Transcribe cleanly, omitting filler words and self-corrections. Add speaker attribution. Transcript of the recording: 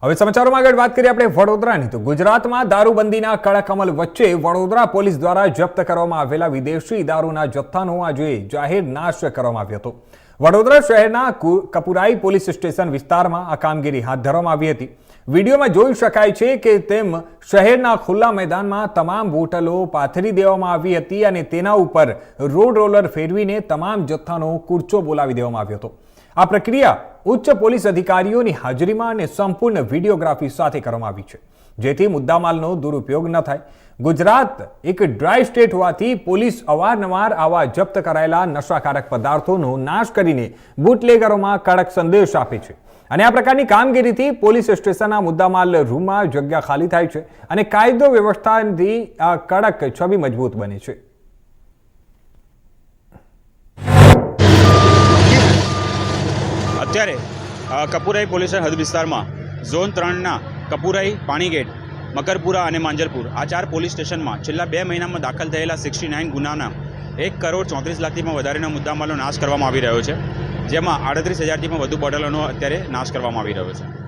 Speaker 1: હવે સમાચારોમાં આગળ વાત કરીએ આપણે વડોદરાની તો ગુજરાતમાં દારૂબંધીના કડક અમલ વચ્ચે વડોદરા પોલીસ દ્વારા જપ્ત કરવામાં આવેલા વિદેશી દારૂના જથ્થાનો આજે જાહેર નાશ કરવામાં આવ્યો હતો। વડોદરા શહેરના કપુરાઈ પોલીસ સ્ટેશન વિસ્તારમાં આ કામગીરી હાથ ધરવામાં આવી હતી। વિડીયોમાં જોઈ શકાય છે કે તેમ શહેરના ખુલ્લા મેદાનમાં તમામ બોટલો પાથરી દેવામાં આવી હતી અને તેના ઉપર રોડ રોલર ફેરવીને તમામ જથ્થાનો કૂરચો બોલાવી દેવામાં આવ્યો હતો। આ પ્રક્રિયા ઉચ્ચ પોલીસ અધિકારીઓની હાજરીમાં અને સંપૂર્ણ વિડીયોગ્રાફી સાથે કરવામાં આવી છે, જેથી મુદ્દામાલનો દુરુપયોગ ન થાય। ગુજરાત એક ડ્રાય સ્ટેટ હોવાથી પોલીસ અવારનવાર આવા જપ્ત કરાયેલા નશાકારક પદાર્થોનો નાશ કરીને બુટલેગરોમાં કડક સંદેશ આપે છે અને આ પ્રકારની કામગીરીથી પોલીસ સ્ટેશનના મુદ્દામાલ રૂમમાં જગ્યા ખાલી થાય છે અને કાયદો વ્યવસ્થાની આ કડક છબી મજબૂત બને છે।
Speaker 2: અત્યારે કપુરાઈ પોલીસ હદ વિસ્તારમાં ઝોન 3ના કપુરાઈ, પાણીગેટ, મકરપુરા અને માંજલપુર આ 4 પોલીસ સ્ટેશનમાં છેલ્લા 2 મહિનામાં દાખલ થયેલા 69 ગુનાના 1,34,00,000થી પણ વધારેના મુદ્દામાલનો નાશ કરવામાં આવી રહ્યો છે, જેમાં 38,000થી પણ વધુ બોટલોનો અત્યારે નાશ કરવામાં આવી રહ્યો છે।